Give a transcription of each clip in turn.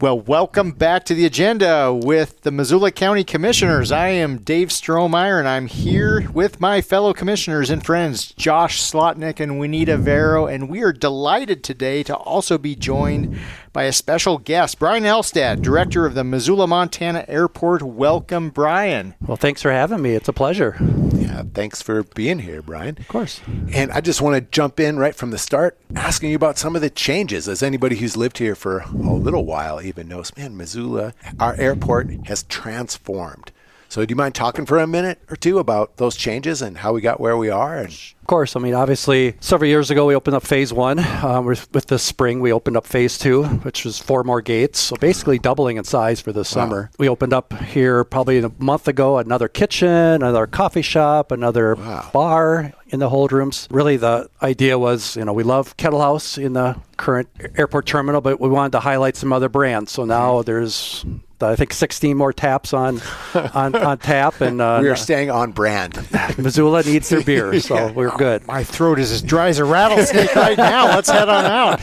Well, welcome back to the agenda with the Missoula County Commissioners. I am Dave Strohmeyer, and I'm here with my fellow commissioners and friends, Josh Slotnick and Juanita Vero, and we are delighted today to also be joined by a special guest, Brian Ellestad, Director of the Missoula, Montana Airport. Welcome, Brian. Well, thanks for having me. It's a pleasure. Yeah, thanks for being here, Brian. Of course. And I just want to jump in right from the start, asking you about some of the changes. As anybody who's lived here for a little while even knows, man, Missoula, our airport has transformed. So do you mind talking for a minute or two about those changes and how we got where we are? Of course. I mean, obviously, several years ago, we opened up phase one. With this spring, we opened up phase two, which was 4 more gates. So basically doubling in size for this summer. We opened up here probably a month ago, another kitchen, another coffee shop, another bar in the hold rooms. Really, the idea was, we love Kettle House in the current airport terminal, but we wanted to highlight some other brands. So now there's, I think, 16 more taps on tap. And we are staying on brand. Missoula needs their beer, so we're good. My throat is as dry as a rattlesnake right now. Let's head on out.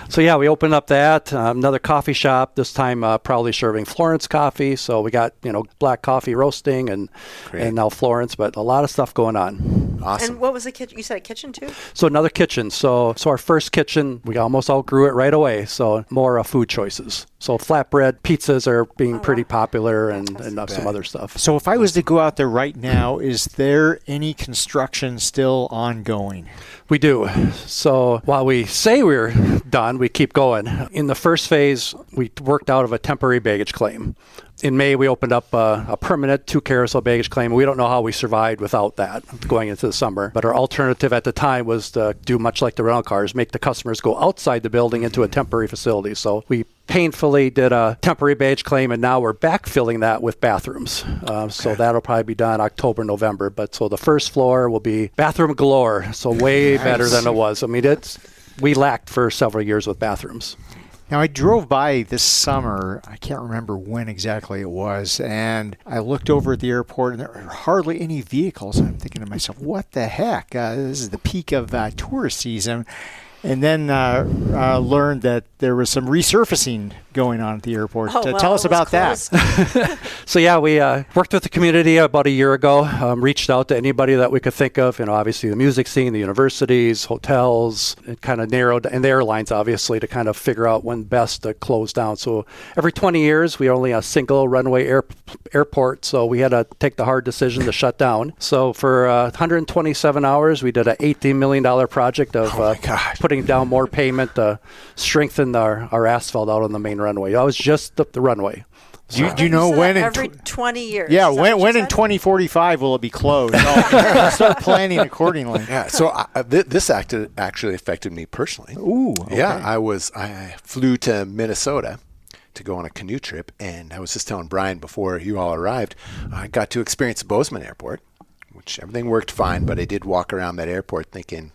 So yeah, we opened up that, another coffee shop, this time probably serving Florence coffee. So we got, black coffee roasting and now Florence, but a lot of stuff going on. Awesome. And what was the kitchen? You said a kitchen too? So another kitchen. So our first kitchen, we almost outgrew it right away. So more food choices. So flatbread pizzas are being pretty popular and some other stuff. So if I was to go out there right now, is there any construction still ongoing? We do. So while we say we're done, we keep going. In the first phase, we worked out of a temporary baggage claim. In May, we opened up a permanent 2 carousel baggage claim. We don't know how we survived without that going into the summer. But our alternative at the time was to do much like the rental cars, make the customers go outside the building into a temporary facility. So we painfully did a temporary baggage claim, and now we're backfilling that with bathrooms. So that'll probably be done October, November. But so the first floor will be bathroom galore, so way better than it was. I mean, we lacked for several years with bathrooms. Now, I drove by this summer, I can't remember when exactly it was, and I looked over at the airport, and there were hardly any vehicles. I'm thinking to myself, what the heck? This is the peak of tourist season. And then learned that there was some resurfacing going on at the airport. Tell us about that. So yeah, we worked with the community about a year ago, reached out to anybody that we could think of, obviously the music scene, the universities, hotels. It kind of narrowed, and the airlines, obviously, to kind of figure out when best to close down. So every 20 years, we are only a single runway airport, so we had to take the hard decision to shut down. So for 127 hours, we did an $18 million project of putting down more pavement to strengthen our asphalt out on the main runway. That was just the runway. Do you know when? Every 20 years. Yeah, when in 2045 will it be closed? I'll start planning accordingly. Yeah, so this actually affected me personally. Ooh, okay. Yeah, I flew to Minnesota to go on a canoe trip, and I was just telling Brian before you all arrived, I got to experience Bozeman Airport, which everything worked fine, but I did walk around that airport thinking,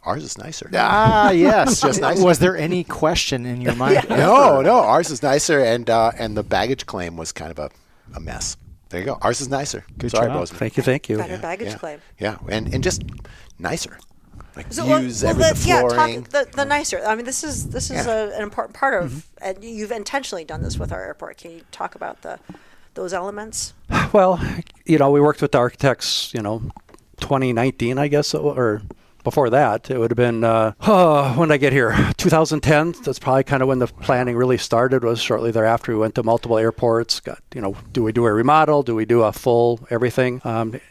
ours is nicer. Yes. Just nicer. Was there any question in your mind? No, ours is nicer, and the baggage claim was kind of a mess. There you go. Ours is nicer. Good Sorry, job. Bozeman. Thank you. Better baggage claim. Yeah, and just nicer. Like So, views, the flooring. The nicer. I mean, this is an important part of, and you've intentionally done this with our airport. Can you talk about those elements? Well, we worked with the architects, 2019, I guess, or before that, it would have been, when did I get here? 2010. That's probably kind of when the planning really started, was shortly thereafter. We went to multiple airports. Got, do we do a remodel? Do we do a full everything?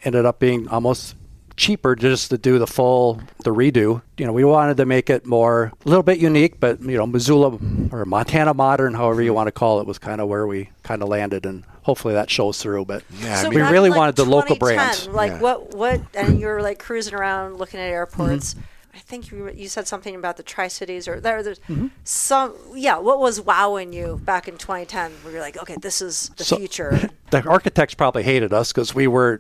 Ended up being almost cheaper just to do the redo. We wanted to make it a little bit unique, but, Missoula or Montana modern, however you want to call it, was kind of where we kind of landed, and hopefully that shows through. But So we really wanted the local brands. What, and you were cruising around looking at airports. I think you said something about the Tri-Cities or there's some, what was wowing you back in 2010 where you're like, okay, this is the future? The architects probably hated us because we were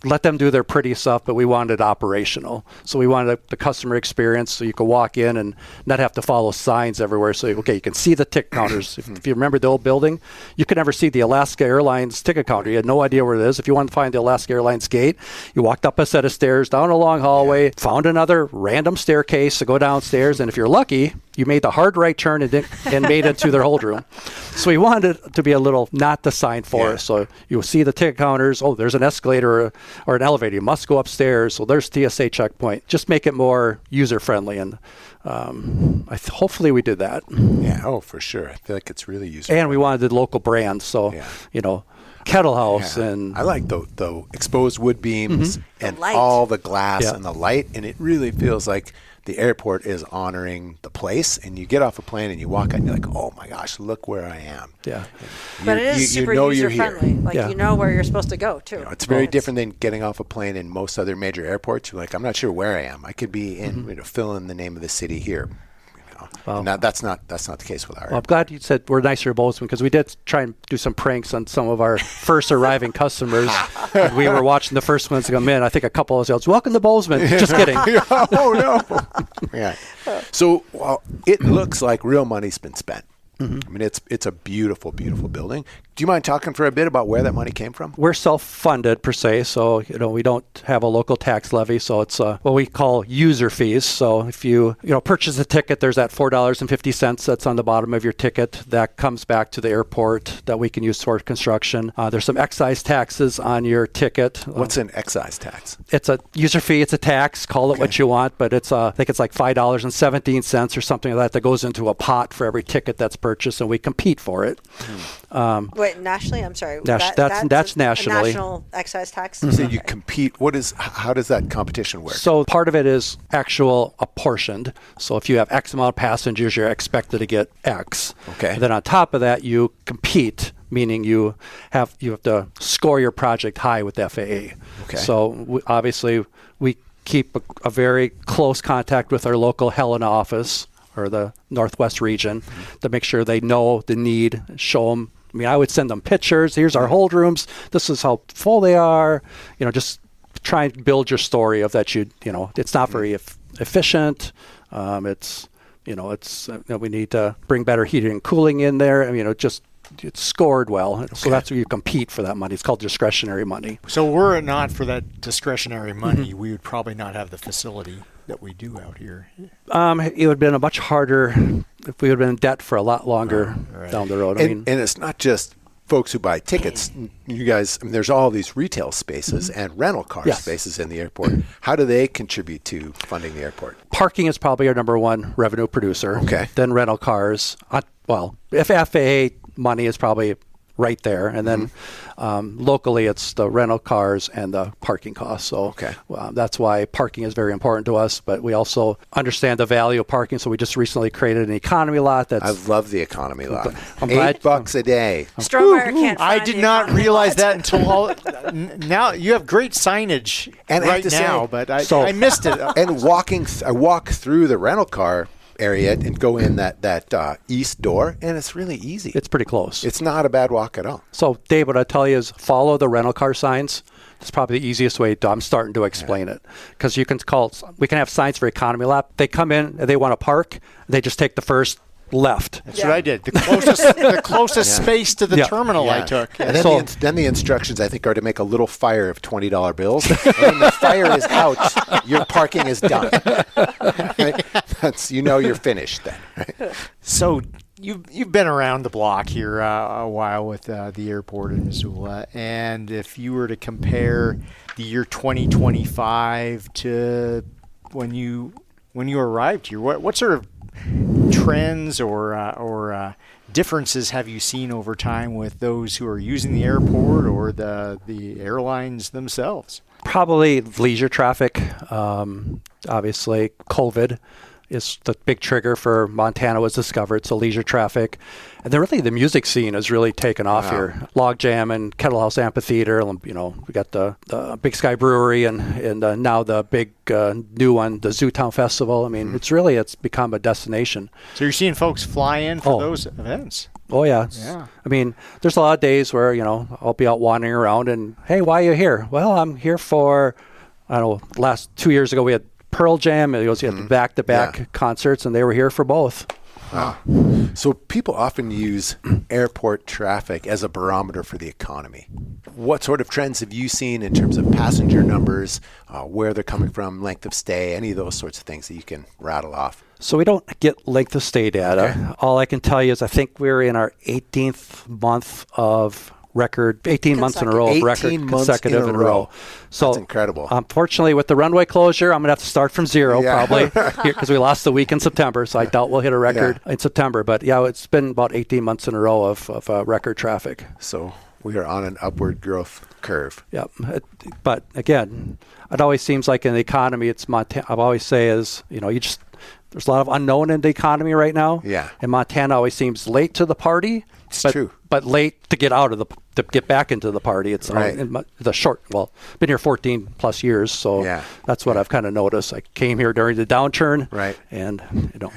let them do their pretty stuff, but we wanted it operational. So we wanted the customer experience so you could walk in and not have to follow signs everywhere. So, you can see the ticket counters. If you remember the old building, you could never see the Alaska Airlines ticket counter. You had no idea where it is. If you wanted to find the Alaska Airlines gate, you walked up a set of stairs, down a long hallway, found another random staircase to go downstairs, and if you're lucky, you made the hard right turn and made it to their hold room. So we wanted it to be a little not designed for us. So you'll see the ticket counters. Oh, there's an escalator or an elevator. You must go upstairs. So there's TSA checkpoint. Just make it more user friendly. And hopefully we did that. Yeah. Oh, for sure. I feel like it's really user. And we wanted the local brands. So, Kettle House and I like the exposed wood beams and The light. all the glass and the light, and it really feels like the airport is honoring the place. And you get off a plane and you walk out and you're like, oh my gosh, look where I am. Yeah. But it is super user friendly. Like you know where you're supposed to go too. It's very different than getting off a plane in most other major airports. You're like, I'm not sure where I am. I could be in fill in the name of the city here. And that's not the case with our. Well, I'm glad you said we're nicer to Bozeman, because we did try and do some pranks on some of our first arriving customers. And we were watching the first ones come in. I think a couple of us yelled, "Welcome to Bozeman." Just kidding. Oh no. Yeah. So it looks like real money's been spent. I mean, it's a beautiful, beautiful building. Do you mind talking for a bit about where that money came from? We're self-funded per se, so we don't have a local tax levy, so it's what we call user fees. So if you purchase a ticket, there's that $4.50 that's on the bottom of your ticket that comes back to the airport that we can use toward construction. There's some excise taxes on your ticket. What's an excise tax? It's a user fee. It's a tax. Call it what you want, but it's I think it's like $5.17 or something like that goes into a pot for every ticket that's purchased, and we compete for it. Wait, nationally? I'm sorry. That's nationally. A national excise tax? So you compete. How does that competition work? So part of it is actual apportioned. So if you have X amount of passengers, you're expected to get X. Okay. And then on top of that, you compete, meaning you have to score your project high with the FAA. Okay. So obviously we keep a very close contact with our local Helena office, or the Northwest region, to make sure they know the need, show them. I mean, I would send them pictures. Here's our hold rooms. This is how full they are. Just try and build your story of that. It's not very efficient. We need to bring better heating and cooling in there. I mean, it's scored well. Okay. So that's where you compete for that money. It's called discretionary money. So were it not for that discretionary money, we would probably not have the facility that we do out here. It would have been a much harder if we would have been in debt for a lot longer down the road. And it's not just folks who buy tickets. You guys, there's all these retail spaces and rental car spaces in the airport. How do they contribute to funding the airport? Parking is probably our number one revenue producer. Okay. Then rental cars. If FAA money is probably right there. And then locally, it's the rental cars and the parking costs. So that's why parking is very important to us. But we also understand the value of parking. So we just recently created an economy lot. I love the economy lot. $8 $8 a day. Strohmeyer can't I find did the not economy realize lot. that until now. You have great signage And I have right to say- now, but I missed it. And I walk through the rental car area and go in that east door, and it's really easy. It's pretty close. It's not a bad walk at all. So, Dave, what I tell you is follow the rental car signs. It's probably the easiest way. I'm starting to explain it, because we can have signs for economy lot. They come in, they want to park, they just take the first left. That's what I did. The closest space to the terminal I took. And then the instructions, I think, are to make a little fire of $20 bills. And when the fire is out, your parking is done. Right? You're finished then. Right? So you've been around the block here a while with the airport in Missoula, and if you were to compare the year 2025 to when you arrived here, what sort of trends or differences have you seen over time with those who are using the airport or the airlines themselves? Probably leisure traffic. Obviously, COVID is the big trigger for Montana was discovered, so leisure traffic. And then really the music scene has really taken off here. Logjam and Kettle House Amphitheater, we got the Big Sky Brewery and now the big new one, the Zootown Festival. I mean, it's become a destination. So you're seeing folks fly in for those events? Oh, yeah. I mean, there's a lot of days where, I'll be out wandering around and, hey, why are you here? Well, I'm here for, last 2 years ago we had Pearl Jam. It was back-to-back concerts, and they were here for both. Wow. So people often use airport traffic as a barometer for the economy. What sort of trends have you seen in terms of passenger numbers, where they're coming from, length of stay, any of those sorts of things that you can rattle off? So we don't get length of stay data. Okay. All I can tell you is I think we're in our 18th month of record, 18 months in a row of 18 record months consecutive in a row. So That's incredible. Unfortunately, with the runway closure, I'm going to have to start from zero Yeah. probably because we lost the week in September. So I doubt we'll hit a record in September. But yeah, it's been about 18 months in a row of record traffic. So we are on an upward growth curve. Yeah. But again, it always seems like in the economy, it's Montana. I always say is, there's a lot of unknown in the economy right now. Yeah. And Montana always seems late to the party. It's true. But late to get to get back into the party. It's right. Been here 14 plus years. So that's what I've kind of noticed. I came here during the downturn. Right. And,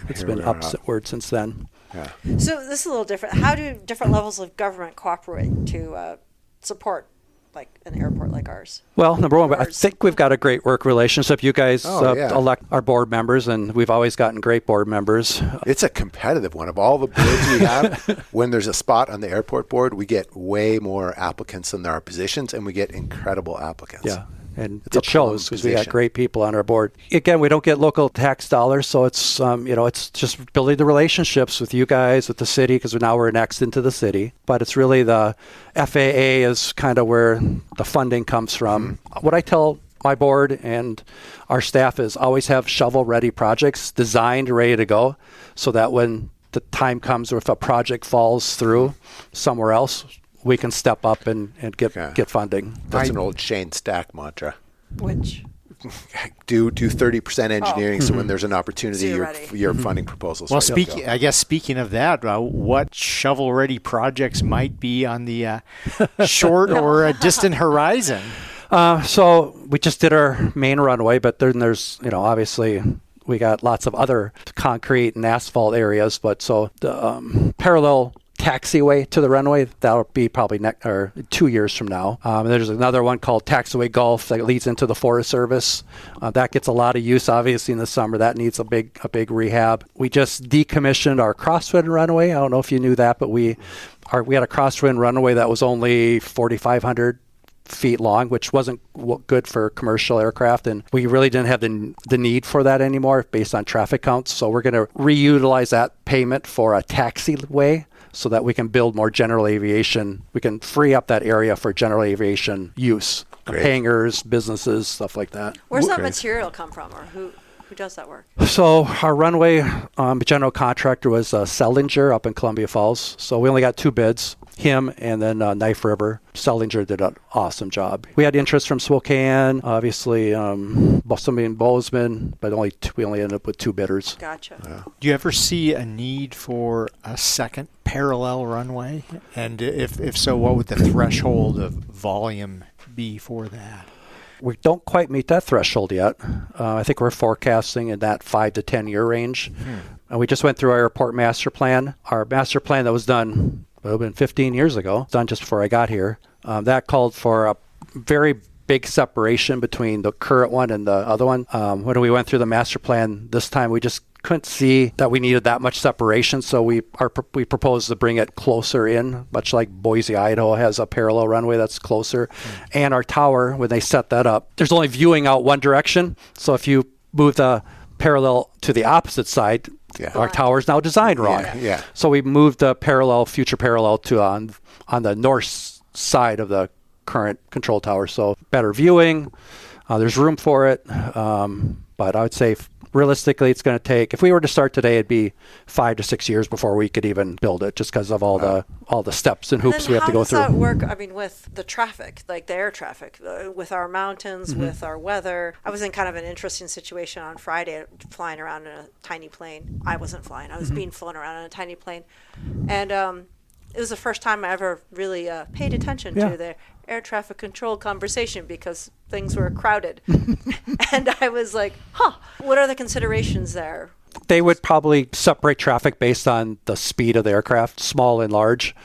it's been upward since then. Yeah. So this is a little different. How do different levels of government cooperate to support like an airport like ours? Well, number one, I think we've got a great work relationship. You guys elect our board members, and we've always gotten great board members. It's a competitive one. Of all the boards we have, when there's a spot on the airport board, we get way more applicants than there are positions, and we get incredible applicants. Yeah. And It's a it shows because we got position. great people on our board. Again, we don't get local tax dollars, so it's it's just building the relationships with you guys, with the city, because now we're annexed into the city. But it's really the FAA is kind of where the funding comes from. What I tell my board and our staff is always have shovel-ready projects designed, ready to go, so that when the time comes or if a project falls through somewhere else, we can step up and get funding. That's an old Shane Stack mantra. Which? Do 30% engineering, so when there's an opportunity, So your funding proposals. Well, ready to go. speaking of that, what shovel-ready projects might be on the short or distant horizon? So we just did our main runway, but then there's, obviously we got lots of other concrete and asphalt areas. But so the parallel taxiway to the runway, that'll be probably 2 years from now. There's another one called Taxiway Gulf that leads into the Forest Service. That gets a lot of use, obviously, in the summer. That needs a big rehab. We just decommissioned our crosswind runway. I don't know if you knew that, but we had a crosswind runway that was only 4,500 feet long, which wasn't good for commercial aircraft, and we really didn't have the need for that anymore based on traffic counts. So we're going to reutilize that payment for a taxiway, so that we can build more general aviation. We can free up that area for general aviation use. Great. Hangars, businesses, stuff like that. Where's that material come from, or who does that work? So our runway general contractor was Seldinger up in Columbia Falls. So we only got 2 bids, him and then Knife River. Seldinger did an awesome job. We had interest from Spokane, obviously somebody in Bozeman, but we only ended up with 2 bidders. Gotcha. Yeah. Do you ever see a need for a second parallel runway? And if so, what would the threshold of volume be for that? We don't quite meet that threshold yet. I think we're forecasting in that 5 to 10 year range. And we just went through our airport master plan. Our master plan that was done, it would have been 15 years ago, done just before I got here. That called for a very big separation between the current one and the other one. When we went through the master plan this time, we just couldn't see that we needed that much separation, so we proposed to bring it closer in, much like Boise, Idaho has a parallel runway that's closer. And our tower, when they set that up, there's only viewing out one direction, so if you move the parallel to the opposite side, our tower is now designed wrong. Yeah. So we moved the future parallel to on the north side of the current control tower, so better viewing. There's room for it, but I would say realistically, it's going to take, if we were to start today, it'd be 5 to 6 years before we could even build it, just because of all the steps and hoops we have to go through. How does that work? I mean, with the traffic, like the air traffic, with our mountains, with our weather. I was in kind of an interesting situation on Friday, flying around in a tiny plane. I wasn't flying. I was being flown around in a tiny plane. And it was the first time I ever really paid attention to the air traffic control conversation, because things were crowded. And I was like, what are the considerations there? They would probably separate traffic based on the speed of the aircraft, small and large,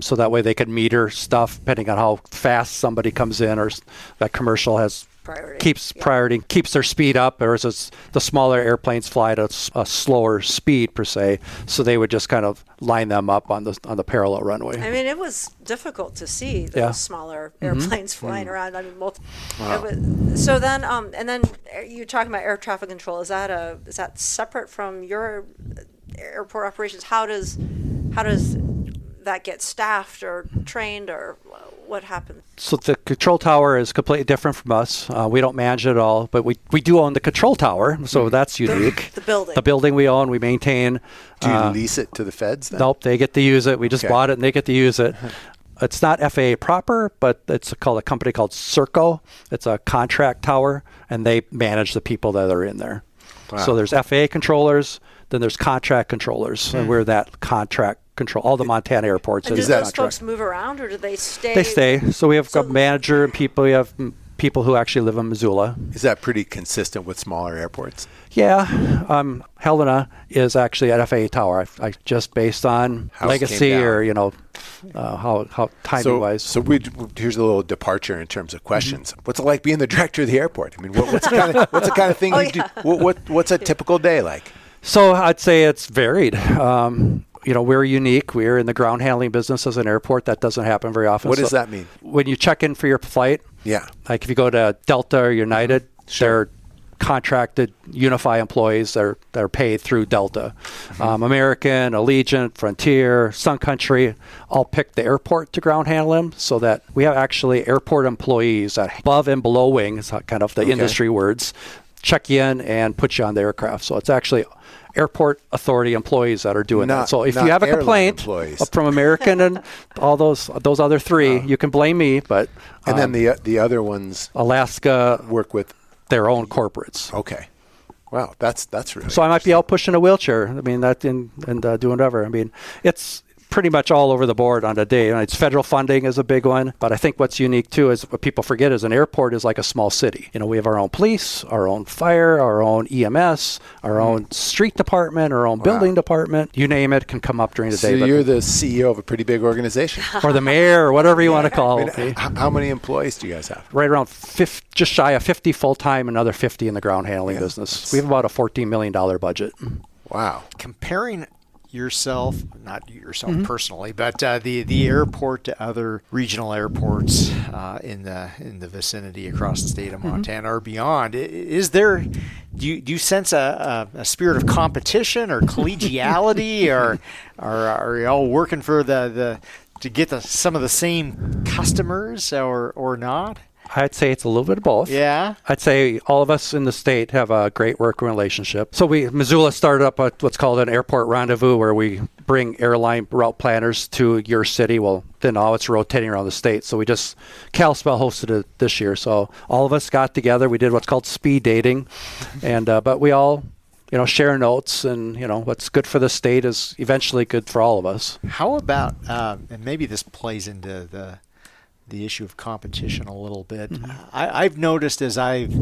so that way they could meter stuff depending on how fast somebody comes in, or that commercial has priority, keeps their speed up, whereas the smaller airplanes fly at a slower speed per se. So they would just kind of line them up on the parallel runway. I mean, it was difficult to see those smaller airplanes flying around. I mean, so then, and then you're talking about air traffic control. Is that separate from your airport operations? How does that get staffed or trained, or what happens? So the control tower is completely different from us. We don't manage it at all, but we do own the control tower, so that's unique. The building. The building we own, we maintain. Do you lease it to the feds then? Nope, they get to use it. We just bought it, and they get to use it. It's not FAA proper, but it's called a company called Serco. It's a contract tower, and they manage the people that are in there. Wow. So there's FAA controllers, then there's contract controllers, and we're that contract control. All the Montana airports. And do those folks move around, or do they stay? They stay. So we have a manager and people. We have people who actually live in Missoula. Is that pretty consistent with smaller airports? Yeah. Helena is actually at FAA Tower. I just based on legacy or, how timing-wise. So here's a little departure in terms of questions. What's it like being the director of the airport? I mean, what's the kind of thing you do? What's a typical day like? So I'd say it's varied. We're unique. We're in the ground handling business as an airport. That doesn't happen very often. What does that mean? When you check in for your flight, like if you go to Delta or United, they're contracted Unify employees that are paid through Delta. American, Allegiant, Frontier, Sun Country all pick the airport to ground handle them, so that we have actually airport employees that above and below wing, is kind of the industry words, check you in and put you on the aircraft. So it's actually airport authority employees that are doing that. So if you have a complaint from American and all those other three, you can blame me. But and then the other ones, Alaska, work with their own corporates. Okay. Wow, that's really. So I might be out pushing a wheelchair. I mean, doing whatever. I mean, it's pretty much all over the board on a day. And it's federal funding is a big one. But I think what's unique too is what people forget is an airport is like a small city. We have our own police, our own fire, our own EMS, our own street department, our own building department. You name it can come up during the day. So you're the CEO of a pretty big organization. Or the mayor or whatever you want to call it. How many employees do you guys have? Right around just shy of 50 full-time, another 50 in the ground handling business. We have about a $14 million budget. Wow. Comparing not yourself personally, but the airport to other regional airports in the vicinity across the state of Montana or beyond, do you sense a spirit of competition or collegiality, or are you all working for to get some of the same customers or not? I'd say it's a little bit of both. Yeah. I'd say all of us in the state have a great working relationship. So Missoula started up what's called an airport rendezvous, where we bring airline route planners to your city. Well, then now it's rotating around the state. So Kalispell hosted it this year. So all of us got together. We did what's called speed dating. And but we all share notes, and what's good for the state is eventually good for all of us. How about and maybe this plays into the issue of competition a little bit. I've noticed as I've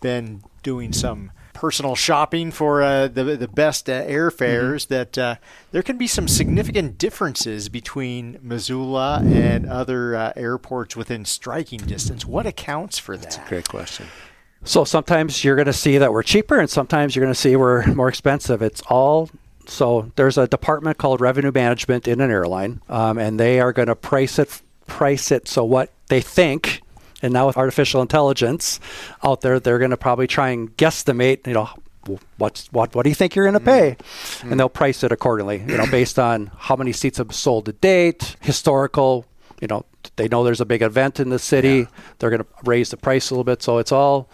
been doing some personal shopping for the best airfares that there can be some significant differences between Missoula and other airports within striking distance. What accounts for that? That's a great question. So sometimes you're going to see that we're cheaper, and sometimes you're going to see we're more expensive. So there's a department called Revenue Management in an airline, and they are going to price it so what they think, and now with artificial intelligence out there, they're going to probably try and guesstimate, what do you think you're going to pay? And they'll price it accordingly, based on how many seats have sold to date, historical, they know there's a big event in the city. They're going to raise the price a little bit. So it's all,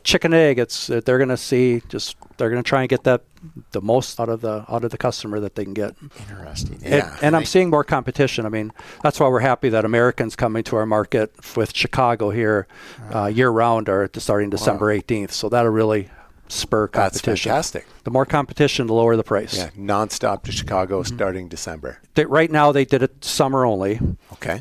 chicken egg. They're going to try and get the most out of the customer that they can get. Interesting. And I'm seeing more competition. I mean, that's why we're happy that Americans coming to our market with Chicago here year round are starting December 18th. So that'll really spur competition. That's fantastic. The more competition, the lower the price. Yeah, nonstop to Chicago starting December. Right now they did it summer only. Okay.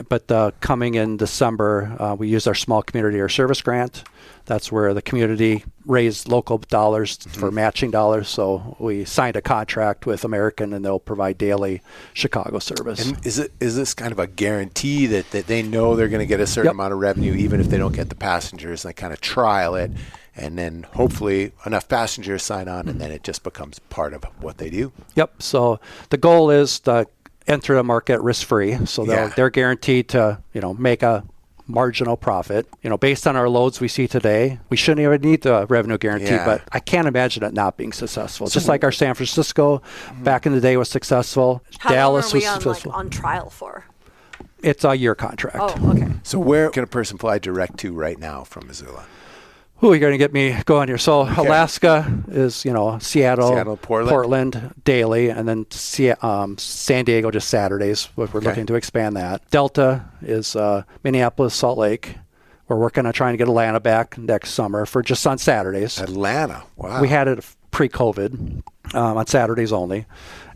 But coming in December, we used our small community air service grant. That's where the community raised local dollars for matching dollars. So we signed a contract with American, and they'll provide daily Chicago service. And is this kind of a guarantee that they know they're going to get a certain Yep. amount of revenue, even if they don't get the passengers, and they kind of trial it, and then hopefully enough passengers sign on, and then it just becomes part of what they do? Yep. So the goal is to enter the market risk-free. So they're guaranteed to, make a marginal profit. Based on our loads we see today, we shouldn't even need the revenue guarantee, but I can't imagine it not being successful. Just like our San Francisco back in the day was successful. How Dallas long are we was successful. on trial for? It's a year contract. Oh, okay. So where can a person fly direct to right now from Missoula? Who are you going to get me going here? So Alaska is, Seattle, Portland daily, and then San Diego just Saturdays. We're looking to expand that. Delta is Minneapolis, Salt Lake. We're working on trying to get Atlanta back next summer for just on Saturdays. Atlanta, wow. We had it pre-COVID on Saturdays only.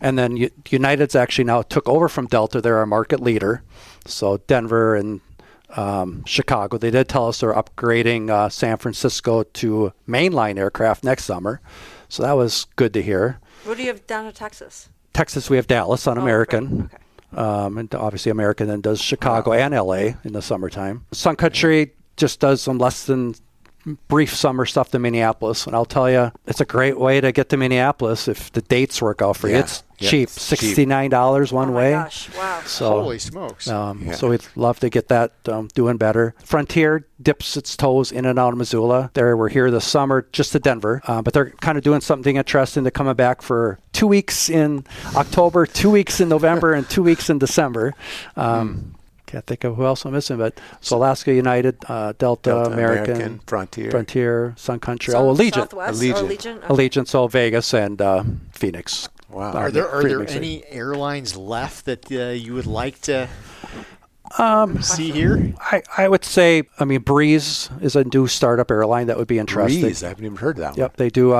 And then United's actually now took over from Delta. They're our market leader. So Denver and Chicago. They did tell us they're upgrading San Francisco to mainline aircraft next summer. So that was good to hear. What do you have down to Texas? Texas, we have Dallas on American. Right. Okay. And obviously American then does Chicago and LA in the summertime. Sun Country just does some less than brief summer stuff to Minneapolis. And I'll tell you, it's a great way to get to Minneapolis if the dates work out for you. It's cheap, $69 one way. Oh my gosh, wow. So, holy smokes. So we'd love to get that doing better. Frontier dips its toes in and out of Missoula. We're here this summer just to Denver, but they're kind of doing something interesting. They're coming back for 2 weeks in October, 2 weeks in November, and 2 weeks in December. Can't think of who else I'm missing, but so Alaska United, Delta American, Frontier, Sun Country, Allegiant. Allegiant, so Vegas and Phoenix. Wow. Are there any airlines left that you would like to see here? I would say, Breeze is a new startup airline that would be interesting. Breeze, I haven't even heard that one. Yep, they do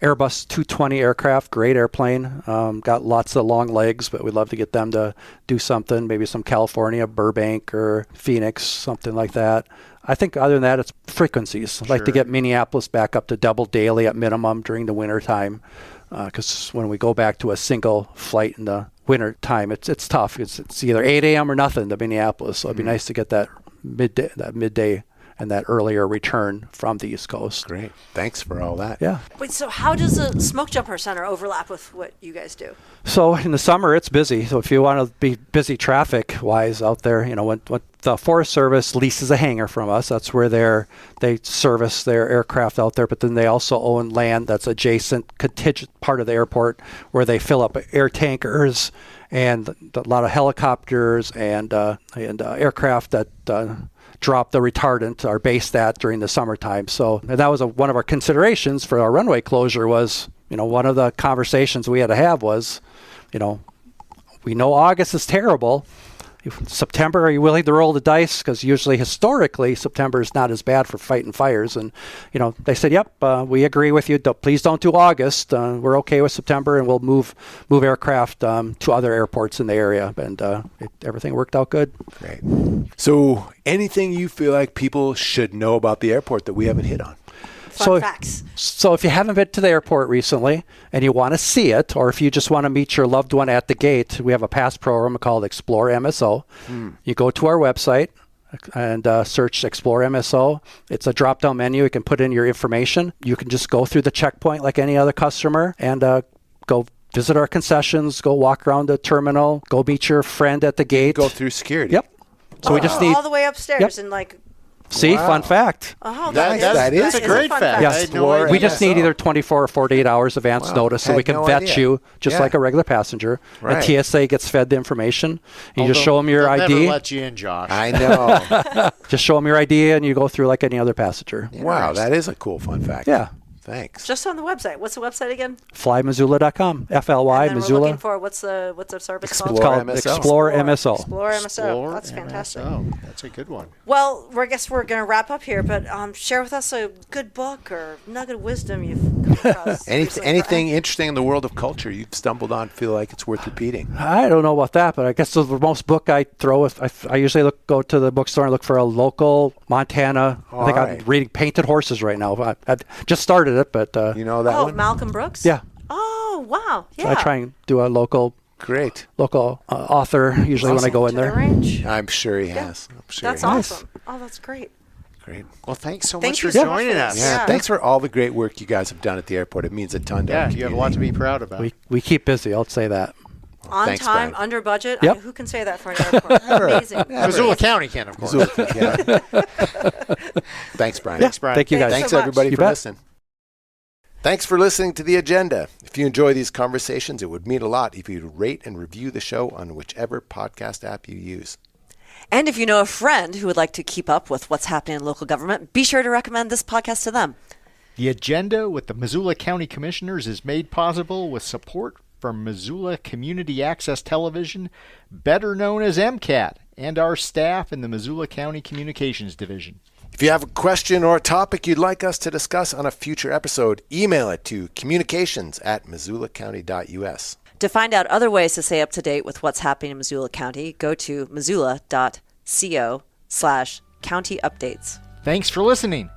Airbus 220 aircraft, great airplane. Got lots of long legs, but we'd love to get them to do something, maybe some California, Burbank or Phoenix, something like that. I think other than that, it's frequencies. I'd like to get Minneapolis back up to double daily at minimum during the winter time. Because when we go back to a single flight in the winter time, it's tough. It's either 8 a.m. or nothing to Minneapolis. So it'd be nice to get that midday and that earlier return from the East Coast. Great. Thanks for all that. Yeah. Wait, so how does the Smoke Jumper Center overlap with what you guys do? So in the summer, it's busy. So if you want to be busy traffic-wise out there, when the Forest Service leases a hangar from us, that's where they service their aircraft out there. But then they also own land that's adjacent, contingent part of the airport where they fill up air tankers and a lot of helicopters and aircraft that drop the retardant are based at during the summertime. So that was one of our considerations for our runway closure was, one of the conversations we had to have was, we know August is terrible. September, are you willing to roll the dice? Because usually, historically, September is not as bad for fighting fires. And, they said, yep, we agree with you. Please don't do August. We're okay with September, and we'll move aircraft to other airports in the area. And everything worked out good. Great. So anything you feel like people should know about the airport that we haven't hit on? Fun facts. So if you haven't been to the airport recently and you want to see it, or if you just want to meet your loved one at the gate, we have a pass program called Explore MSO. You go to our website and search Explore MSO. It's a drop-down menu. You can put in your information. You can just go through the checkpoint like any other customer and go visit our concessions, go walk around the terminal, go meet your friend at the gate. Go through security. Yep. So we just need all the way upstairs and See, fun fact. Oh, that is a great fact. Yeah. I had no idea. We just need either 24 or 48 hours advance notice so we can vet you just like a regular passenger. Right. And TSA gets fed the information. You just show them your they'll ID. Never let you in, Josh. I know. Just show them your ID and you go through like any other passenger. Wow, that is a cool fun fact. Yeah. Thanks. Just on the website. What's the website again? FlyMissoula.com. FLY, and then Missoula. We're looking for what's the service Explore It's called MSO. Explore MSO. Explore MSO. That's fantastic. MSO. That's a good one. Well, I guess we're going to wrap up here, but share with us a good book or nugget of wisdom you've come across. recently. Anything interesting in the world of culture you've stumbled on, feel like it's worth repeating? I don't know about that, but I guess the most book I throw, I usually go to the bookstore and look for a local Montana. I think I'm reading Painted Horses right now. I just started it, but You know that one? Malcolm Brooks? yeah. Oh, wow. Yeah. So I try and do a local Great. author usually when I go in To the there. range. I'm sure he has. I'm sure That's he has. awesome. Oh, that's great. Great. Well, thanks so Thank much you for so much joining for us. this. Yeah, Yeah. thanks for all the great work you guys have done at the airport. It means a ton to our Yeah, you have a lot to be proud about. We keep busy, I'll say that. On Thanks, time, Brian. under budget. Yep. I mean, who can say that for an airport? Amazing. Missoula County can, of course. Yeah. Thanks, Brian. Yeah, Brian. thank you guys. Thanks so much. everybody You for bet. listening. Thanks for listening to The Agenda. If you enjoy these conversations, it would mean a lot if you'd rate and review the show on whichever podcast app you use. And if you know a friend who would like to keep up with what's happening in local government, be sure to recommend this podcast to them. The Agenda with the Missoula County Commissioners is made possible with support from Missoula Community Access Television, better known as MCAT, and our staff in the Missoula County Communications Division. If you have a question or a topic you'd like us to discuss on a future episode, email it to communications@missoulacounty.us. To find out other ways to stay up to date with what's happening in Missoula County, go to missoula.co/county updates. Thanks for listening.